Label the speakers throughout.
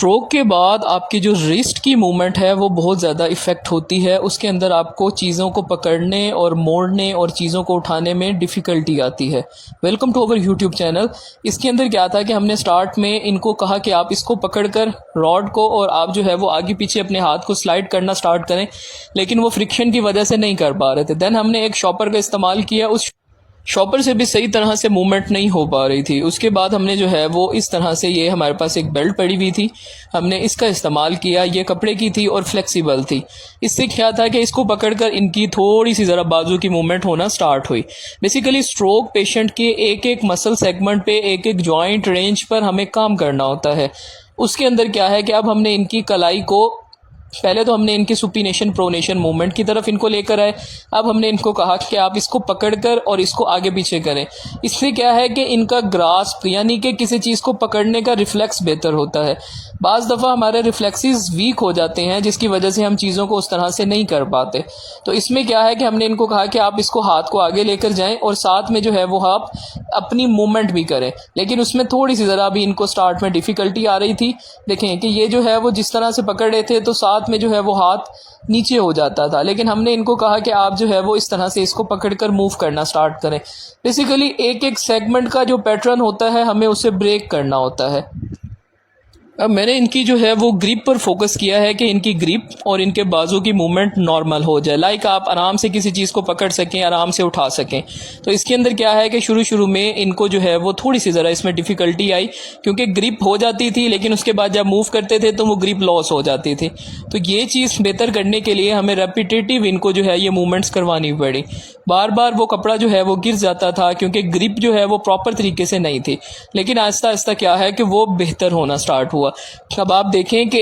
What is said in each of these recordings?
Speaker 1: Stroke के बाद आपकी जो रिस्ट की मूवमेंट है वो बहुत ज़्यादा इफ़ेक्ट होती है। उसके अंदर आपको चीज़ों को पकड़ने और मोड़ने और चीज़ों को उठाने में डिफ़िकल्टी आती है। Welcome to our YouTube channel. इसके अंदर क्या था कि हमने स्टार्ट में इनको कहा कि आप इसको पकड़कर रॉड को और आप जो है वो आगे पीछे अपने हाथ को स्लाइड करना स्टार्ट करें, लेकिन वो फ्रिक्शन की वजह से नहीं कर पा रहे थे। देन हमने एक शॉपर का इस्तेमाल किया, उस शॉपर से भी सही तरह से मूवमेंट नहीं हो पा रही थी। उसके बाद हमने जो है वो इस तरह से, ये हमारे पास एक बेल्ट पड़ी हुई थी, हमने इसका इस्तेमाल किया। ये कपड़े की थी और फ्लेक्सिबल थी। इससे क्या था कि इसको पकड़कर इनकी थोड़ी सी ज़रा बाजू की मूवमेंट होना स्टार्ट हुई। बेसिकली स्ट्रोक पेशेंट के एक एक मसल सेगमेंट पे, एक एक जॉइंट रेंज पर हमें काम करना होता है। उसके अंदर क्या है कि अब हमने इनकी कलाई को, पहले तो हमने इनकी सुपीनेशन प्रोनेशन मूवमेंट की तरफ इनको लेकर आए। अब हमने इनको कहा कि आप इसको पकड़कर और इसको आगे पीछे करें। इससे क्या है कि इनका ग्रास्प यानी कि किसी चीज़ को पकड़ने का रिफ्लेक्स बेहतर होता है। बाज़ दफ़ा हमारे रिफ्लेक्सेस वीक हो जाते हैं, जिसकी वजह से हम चीज़ों को उस तरह से नहीं कर पाते। तो इसमें क्या है कि हमने इनको कहा कि आप इसको हाथ को आगे लेकर जाएं और साथ में जो है वो आप अपनी मूवमेंट भी करें, लेकिन उसमें थोड़ी सी ज़रा भी इनको स्टार्ट में डिफ़िकल्टी आ रही थी। देखें कि ये जो है वो जिस तरह से पकड़ रहे थे तो साथ में जो है वो हाथ नीचे हो जाता था, लेकिन हमने इनको कहा कि आप जो है वो इस तरह से इसको पकड़कर मूव करना स्टार्ट करें। बेसिकली एक एक सेगमेंट का जो पैटर्न होता है हमें उसे ब्रेक करना होता है। अब मैंने इनकी जो है वो ग्रिप पर फोकस किया है कि इनकी ग्रिप और इनके बाजू की मूवमेंट नॉर्मल हो जाए, लाइक आप आराम से किसी चीज़ को पकड़ सकें, आराम से उठा सकें। तो इसके अंदर क्या है कि शुरू में इनको जो है वो थोड़ी सी ज़रा इसमें डिफ़िकल्टी आई, क्योंकि ग्रिप हो जाती थी लेकिन उसके बाद जब मूव करते थे तो वो ग्रिप लॉस हो जाती थी। तो ये चीज़ बेहतर करने के लिए हमें रेपिटेटिव इनको जो है ये मूवमेंट्स करवानी पड़ी। बार बार वो कपड़ा जो है वो गिर जाता था क्योंकि ग्रिप जो है वो प्रॉपर तरीके से नहीं थी, लेकिन आहिस्ता आहिस्ता क्या है कि वो बेहतर होना स्टार्ट हुआ। अब आप देखें कि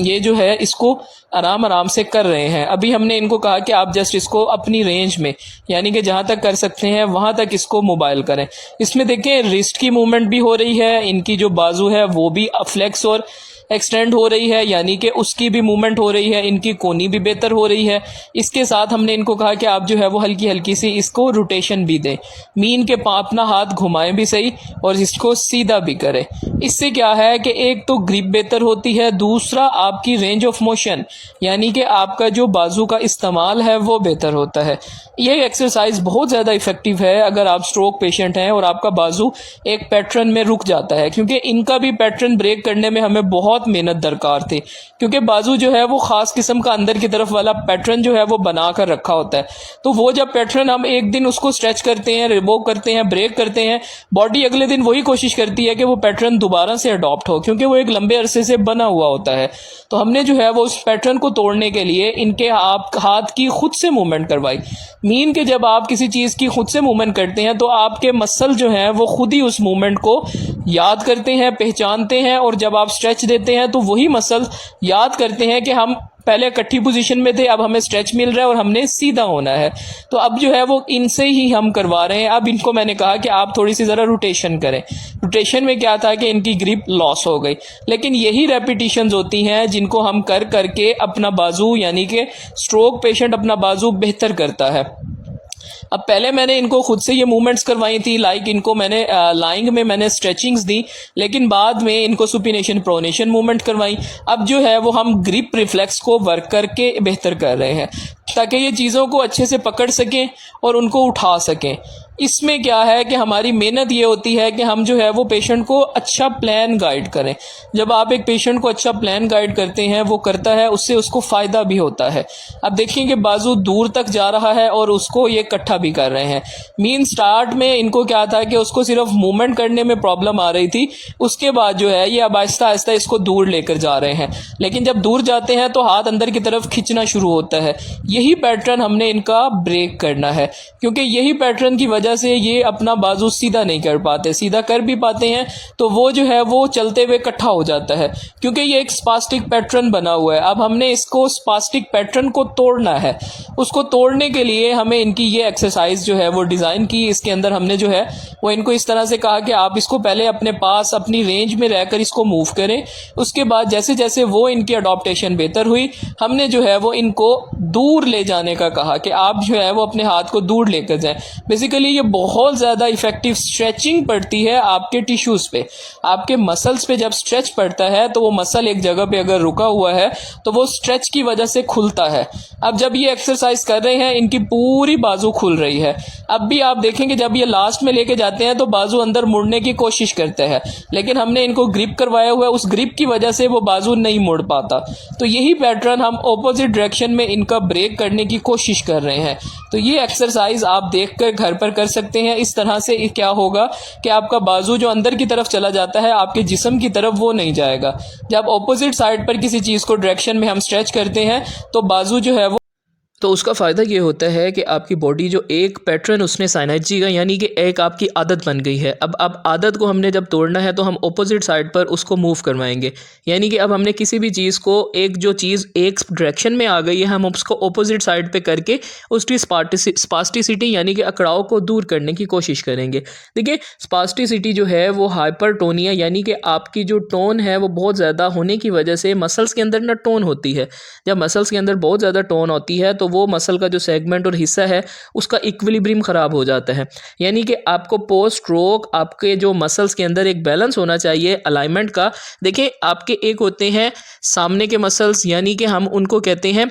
Speaker 1: ये जो है इसको आराम से कर रहे हैं। अभी हमने इनको कहा कि आप जस्ट इसको अपनी रेंज में, यानी कि जहां तक कर सकते हैं वहां तक इसको मोबाइल करें। इसमें देखें रिस्ट की मूवमेंट भी हो रही है, इनकी जो बाजू है वो भी फ्लेक्स और एक्सटेंड हो रही है, यानी कि उसकी भी मूवमेंट हो रही है, इनकी कोनी भी बेहतर हो रही है। इसके साथ हमने इनको कहा कि आप जो है वो हल्की हल्की सी इसको रोटेशन भी दें, मीन के अपना हाथ घुमाएं भी सही और इसको सीधा भी करें। इससे क्या है कि एक तो ग्रिप बेहतर होती है, दूसरा आपकी रेंज ऑफ मोशन यानी कि आपका जो बाजू का इस्तेमाल है वो बेहतर होता है। यह एक्सरसाइज बहुत ज़्यादा इफेक्टिव है अगर आप स्ट्रोक पेशेंट हैं और आपका बाजू एक पैटर्न में रुक जाता है, क्योंकि इनका भी पैटर्न ब्रेक करने में हमें बहुत मेहनत दरकार थी, क्योंकि बाजू जो है वो खास किस्म का अंदर की तरफ वाला पैटर्न जो है वो बना कर रखा होता है। तो वो जब पैटर्न हम एक दिन उसको स्ट्रेच करते हैं, रिवोक करते हैं, ब्रेक करते हैं, बॉडी अगले दिन वही कोशिश करती है कि वो पैटर्न दोबारा से अडॉप्ट हो, क्योंकि वो एक लंबे अरसे से बना हुआ होता है। तो हमने जो है वो उस पैटर्न को तोड़ने के लिए इनके हाथ की खुद से मूवमेंट करवाई। मीन के जब आप किसी चीज की खुद से मूवमेंट करते हैं तो आपके मसल जो हैं वो खुद ही उस मूवमेंट को याद करते हैं, पहचानते हैं, और जब आप स्ट्रेच देते हैं तो वही मसल याद करते हैं कि हम पहले इकट्ठी पोजीशन में थे, अब हमें स्ट्रेच मिल रहा है और हमने सीधा होना है। तो अब जो है वो इनसे ही हम करवा रहे हैं। अब इनको मैंने कहा कि आप थोड़ी सी ज़रा रोटेशन करें। रोटेशन में क्या था कि इनकी ग्रिप लॉस हो गई, लेकिन यही रेपिटेशंस होती हैं जिनको हम कर करके अपना बाजू, यानी कि स्ट्रोक पेशेंट अपना बाजू बेहतर करता है। अब पहले मैंने इनको खुद से ये मूवमेंट्स करवाई थी, लाइक इनको मैंने लाइंग में मैंने स्ट्रेचिंग्स दी, लेकिन बाद में इनको सुपीनेशन प्रोनेशन मूवमेंट करवाई। अब जो है वो हम ग्रिप रिफ्लेक्स को वर्क करके बेहतर कर रहे हैं ताकि ये चीज़ों को अच्छे से पकड़ सकें और उनको उठा सकें। इसमें क्या है कि हमारी मेहनत ये होती है कि हम जो है वो पेशेंट को अच्छा प्लान गाइड करें। जब आप एक पेशेंट को अच्छा प्लान गाइड करते हैं, वो करता है, उससे उसको फ़ायदा भी होता है। अब देखिए कि बाजू दूर तक जा रहा है और उसको ये इकट्ठा भी कर रहे हैं। मीन स्टार्ट में इनको क्या था कि उसको सिर्फ मूवमेंट करने में प्रॉब्लम आ रही थी, उसके बाद जो है ये अब आहिस्ता आहिस्ता इसको दूर लेकर जा रहे हैं। लेकिन जब दूर जाते हैं तो हाथ अंदर की तरफ खींचना शुरू होता है। यही पैटर्न हमने इनका ब्रेक करना है, क्योंकि यही पैटर्न की वजह से ये अपना बाजू सीधा नहीं कर पाते। सीधा कर भी पाते हैं तो वो जो है वो चलते हुए इकट्ठा हो जाता है, क्योंकि ये एक स्पास्टिक पैटर्न बना हुआ है। अब हमने इसको स्पास्टिक पैटर्न को तोड़ना है। उसको तोड़ने के लिए हमें इनकी ये एक्सरसाइज जो है वो डिज़ाइन की। इसके अंदर हमने जो है वो इनको इस तरह से कहा कि आप इसको पहले अपने पास अपनी रेंज में रहकर इसको मूव करें। उसके बाद जैसे जैसे वो इनकी अडॉप्टेशन बेहतर हुई, हमने जो है वो इनको दूर ले जाने का कहा कि आप जो है वो अपने हाथ को दूर लेकर जाएं। बेसिकली ये बहुत ज़्यादा इफेक्टिव स्ट्रेचिंग पड़ती है आपके टिश्यूज़ पे। आपके मसल्स पे जब स्ट्रेच पड़ता है तो वो मसल एक जगह पे अगर रुका हुआ है तो वो स्ट्रेच की वजह से खुलता है। अब जब ये एक्सरसाइज कर रहे हैं इनकी पूरी बाजू खुल रही है। अब भी आप देखेंगे जब ये लास्ट में लेके जाते हैं तो बाजू अंदर मुड़ने की कोशिश करते हैं, लेकिन हमने इनको ग्रिप करवाया हुआ है, उस ग्रिप की वजह से वो बाजू नहीं मुड़ पाता। तो यही पैटर्न हम ऑपोजिट डायरेक्शन में इनका ब्रेक करने की कोशिश कर रहे हैं। तो ये एक्सरसाइज आप देखकर घर पर कर सकते हैं। इस तरह से क्या होगा कि आपका बाजू जो अंदर की तरफ चला जाता है आपके जिस्म की तरफ वो नहीं जाएगा। जब ऑपोजिट साइड पर किसी चीज़ को डायरेक्शन में हम स्ट्रेच करते हैं तो बाजू जो है वो, तो उसका फ़ायदा ये होता है कि आपकी बॉडी जो एक पैटर्न उसने साइनर्जी का यानी कि एक आपकी आदत बन गई है। अब आदत को हमने जब तोड़ना है तो हम ऑपोजिट साइड पर उसको मूव करवाएंगे। यानी कि अब हमने किसी भी चीज़ को, एक जो चीज़ एक डायरेक्शन में आ गई है, हम उसको ऑपोजिट साइड पे करके उसकी स्पास्टिसिटी यानी कि अकड़ाव को दूर करने की कोशिश करेंगे। देखिए, स्पास्टिसिटी जो है वो हाइपरटोनिया यानी कि आपकी जो टोन है वो बहुत ज़्यादा होने की वजह से मसल्स के अंदर ना टोन होती है। जब मसल्स के अंदर बहुत ज़्यादा टोन होती है तो वो मसल का जो सेगमेंट और हिस्सा है उसका इक्विलिब्रियम ख़राब हो जाता है। यानी कि आपको पोस्ट स्ट्रोक आपके जो मसल्स के अंदर एक बैलेंस होना चाहिए अलाइनमेंट का। देखिए, आपके एक होते हैं सामने के मसल्स यानी कि हम उनको कहते हैं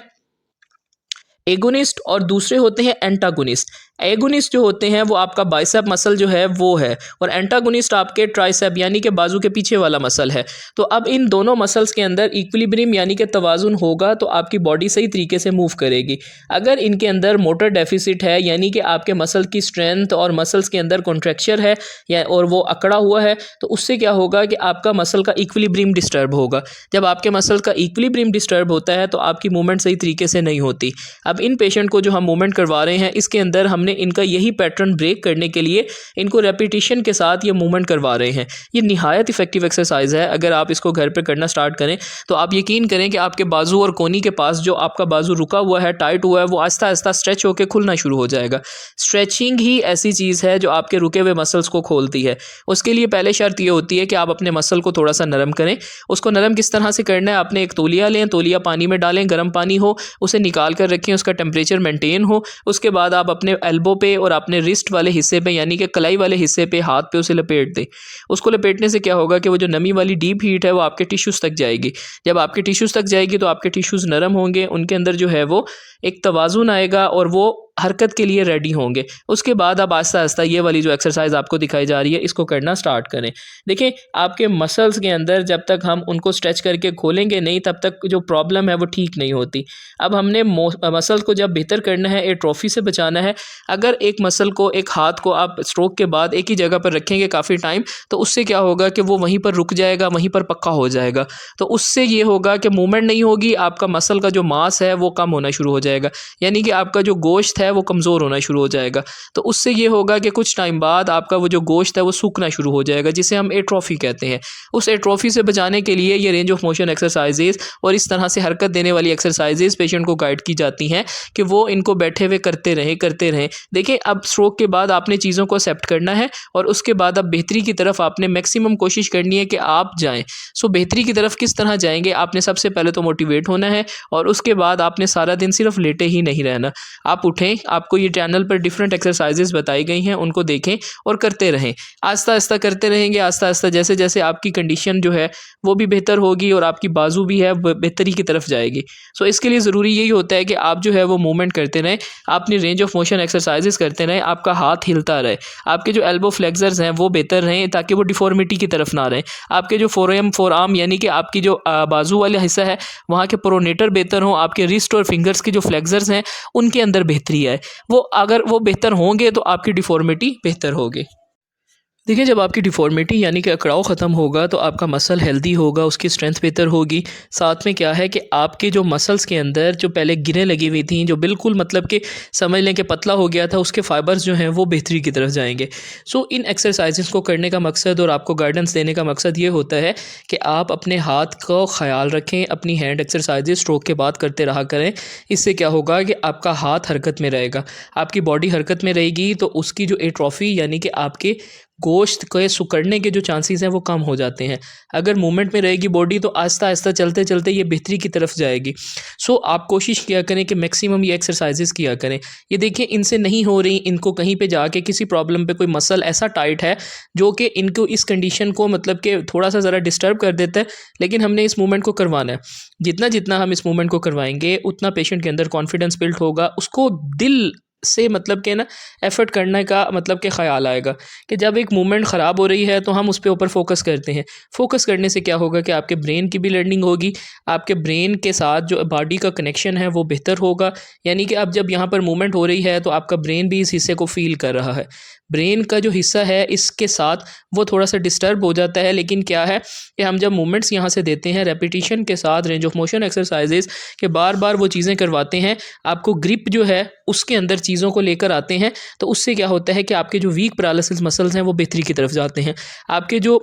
Speaker 1: एगोनिस्ट और दूसरे होते हैं एंटागोनिस्ट। एगोनिस्ट जो होते हैं वो आपका बाइसेप मसल जो है वो है, और एंटागोनिस्ट आपके ट्राइसेप यानी कि बाजू के पीछे वाला मसल है। तो अब इन दोनों मसल्स के अंदर इक्विलिब्रियम यानी कि तवाज़ुन होगा तो आपकी बॉडी सही तरीके से मूव करेगी। अगर इनके अंदर मोटर डेफिसिट है यानी कि आपके मसल की स्ट्रेंथ और मसल्स के अंदर कॉन्ट्रैक्चर है या और वो अकड़ा हुआ है, तो उससे क्या होगा कि आपका मसल का इक्विलिब्रियम डिस्टर्ब होगा। जब आपके मसल का इक्विलिब्रियम डिस्टर्ब होता है तो आपकी मूवमेंट सही तरीके से नहीं होती। अब इन पेशेंट को जो हम मूवमेंट करवा रहे हैं इसके अंदर हमने इनका यही पैटर्न ब्रेक करने के लिए इनको रेपिटेशन के साथ ये मूवमेंट करवा रहे हैं। ये निहायत इफेक्टिव एक्सरसाइज है। अगर आप इसको घर पे करना स्टार्ट करें तो आप यकीन करें कि आपके बाजू और कोनी के पास जो आपका बाजू रुका हुआ है, टाइट हुआ है, वो आहिस्ता आहिस्ता स्ट्रेच होकर खुलना शुरू हो जाएगा। स्ट्रेचिंग ही ऐसी चीज़ है जो आपके रुके हुए मसल्स को खोलती है। उसके लिए पहले शर्त ये होती है कि आप अपने मसल को थोड़ा सा नरम करें। उसको नरम किस तरह से करना है, आपने एक तौलिया लें, तौलिया पानी में डालें, गर्म पानी हो, उसे निकाल कर रखें, उसका टेम्परेचर मेंटेन हो। उसके बाद आप अपने एल्बो पे और अपने रिस्ट वाले हिस्से पे यानी कि कलाई वाले हिस्से पे हाथ पे उसे लपेट दें। उसको लपेटने से क्या होगा कि वो जो नमी वाली डीप हीट है वो आपके टिश्यूज़ तक जाएगी। जब आपके टिश्यूज़ तक जाएगी तो आपके टिश्यूज़ नरम होंगे, उनके अंदर जो है वो एक तवाज़ुन आएगा और वो हरकत के लिए रेडी होंगे। उसके बाद आप आहिस्ता आहिस्ता ये वाली जो एक्सरसाइज आपको दिखाई जा रही है इसको करना स्टार्ट करें। देखिए, आपके मसल्स के अंदर जब तक हम उनको स्ट्रेच करके खोलेंगे नहीं तब तक जो प्रॉब्लम है वो ठीक नहीं होती। अब हमने मसल को जब बेहतर करना है, एट्रोफी से बचाना है। अगर एक मसल को, एक हाथ को आप स्ट्रोक के बाद एक ही जगह पर रखेंगे काफ़ी टाइम तो उससे क्या होगा कि वो वहीं पर रुक जाएगा, वहीं पर पक्का हो जाएगा। तो उससे ये होगा कि मूवमेंट नहीं होगी, आपका मसल का जो मास है वो कम होना शुरू हो जाएगा, यानी कि आपका जो गोश्त है वो कमज़ोर होना शुरू हो जाएगा। तो उससे ये होगा कि कुछ टाइम बाद आपका वो जो गोश्त है वो सूखना शुरू हो जाएगा, जिसे हम एट्रोफी कहते हैं। उस एट्रोफी से बचाने के लिए ये रेंज ऑफ मोशन एक्सरसाइजेज और इस तरह से हरकत देने वाली एक्सरसाइजेज पेशेंट को गाइड की जाती हैं कि वो इनको बैठे हुए करते रहें। देखिए, अब स्ट्रोक के बाद आपने चीज़ों को एक्सेप्ट करना है और उसके बाद अब बेहतरी की तरफ आपने मैक्सिमम कोशिश करनी है कि आप जाएँ। सो बेहतरी की तरफ किस तरह जाएंगे, आपने सबसे पहले तो मोटिवेट होना है और उसके बाद आपने सारा दिन सिर्फ लेटे ही नहीं रहना। आप उठें, आपको ये चैनल पर डिफरेंट एक्सरसाइजेज बताई गई हैं, उनको देखें और करते रहें। आहिस्ता आहिस्ता करते रहेंगे, आहिस्ता आहिस्ता जैसे जैसे आपकी कंडीशन जो है वो भी बेहतर होगी और आपकी बाजू भी है बेहतरी की तरफ जाएगी। सो इसके लिए ज़रूरी यही होता है कि आप जो है वो मूवमेंट करते रहें, आपने रेंज ऑफ मोशन एक्सरसाइजेस करते रहें, आपका हाथ हिलता रहे, आपके जो एल्बो फ्लेक्सर्स हैं वो बेहतर रहें ताकि वो डिफॉर्मिटी की तरफ ना रहें, आपके जो फोर आर्म यानी कि आपकी जो बाजू वाला हिस्सा है वहाँ के प्रोनेटर बेहतर हों, आपके रिस्ट और फिंगर्स के जो फ्लेक्सर्स हैं उनके अंदर बेहतरी आए। वो अगर वो बेहतर होंगे तो आपकी डिफॉर्मिटी बेहतर होगी। देखिए, जब आपकी डिफ़ॉर्मिटी यानी कि अकड़ाव ख़त्म होगा तो आपका मसल हेल्दी होगा, उसकी स्ट्रेंथ बेहतर होगी। साथ में क्या है कि आपके जो मसल्स के अंदर जो पहले गिरें लगी हुई थी, जो बिल्कुल मतलब कि समझ लें कि पतला हो गया था, उसके फाइबर्स जो हैं वो बेहतरी की तरफ जाएंगे। सो इन एक्सरसाइजेस को करने का मकसद और आपको गाइडेंस देने का मकसद ये होता है कि आप अपने हाथ का ख्याल रखें, अपनी हैंड एक्सरसाइजेस स्ट्रोक के बाद करते रहा करें। इससे क्या होगा कि आपका हाथ हरकत में रहेगा, आपकी बॉडी हरकत में रहेगी तो उसकी जो एट्रोफी यानी कि आपके गोश्त के सिकुड़ने के जो चांसेस हैं वो कम हो जाते हैं। अगर मूवमेंट में रहेगी बॉडी तो आहिस्ता आहिस्ता चलते चलते ये बेहतरी की तरफ जाएगी। सो आप कोशिश किया करें कि मैक्सिमम ये एक्सरसाइजेस किया करें। ये देखिए इनसे नहीं हो रही, इनको कहीं पे जाके किसी प्रॉब्लम पे कोई मसल ऐसा टाइट है जो कि इनको इस कंडीशन को मतलब कि थोड़ा सा ज़रा डिस्टर्ब कर देता है, लेकिन हमने इस मूवमेंट को करवाना है। जितना जितना हम इस मूवमेंट को करवाएंगे उतना पेशेंट के अंदर कॉन्फिडेंस बिल्ड होगा, उसको दिल से मतलब कि ना एफर्ट करने का मतलब कि ख्याल आएगा कि जब एक मूवमेंट ख़राब हो रही है तो हम उस पे ऊपर फोकस करते हैं। फोकस करने से क्या होगा कि आपके ब्रेन की भी लर्निंग होगी, आपके ब्रेन के साथ जो बॉडी का कनेक्शन है वो बेहतर होगा। यानी कि अब जब यहाँ पर मूवमेंट हो रही है तो आपका ब्रेन भी इस हिस्से को फील कर रहा है। ब्रेन का जो हिस्सा है इसके साथ वो थोड़ा सा डिस्टर्ब हो जाता है, लेकिन क्या है कि हम जब मूवमेंट्स यहाँ से देते हैं रेपिटेशन के साथ, रेंज ऑफ मोशन एक्सरसाइजेस के बार बार वो चीज़ें करवाते हैं, आपको ग्रिप जो है उसके अंदर चीज़ों को लेकर आते हैं, तो उससे क्या होता है कि आपके जो वीक पैरालिसिस मसल्स हैं वो बेहतरी की तरफ जाते हैं। आपके जो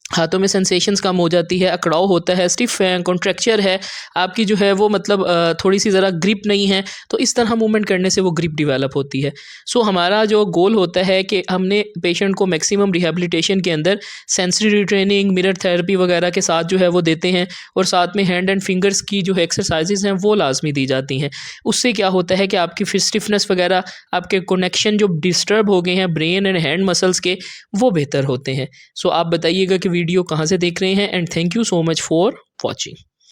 Speaker 1: हाथों में सेंसेशंस कम हो जाती है, अकड़ाव होता है, स्टिफ है, कॉन्ट्रैक्चर है, आपकी जो है वो मतलब थोड़ी सी ज़रा ग्रिप नहीं है, तो इस तरह मूवमेंट करने से वो ग्रिप डेवलप होती है। सो हमारा जो गोल होता है कि हमने पेशेंट को मैक्सिमम रिहैबिलिटेशन के अंदर सेंसरी रिट्रेनिंग, मिरर थेरेपी वगैरह के साथ जो है वो देते हैं, और साथ में हैंड एंड फिंगर्स की जो एक्सरसाइजेज हैं वो लाजमी दी जाती हैं। उससे क्या होता है कि आपकी फिर स्टिफनेस वगैरह, आपके कनेक्शन जो डिस्टर्ब हो गए हैं ब्रेन एंड हैंड मसल्स के, वो बेहतर होते हैं। सो आप बताइएगा कि वीडियो कहाँ से देख रहे हैं, and thank you so much for watching.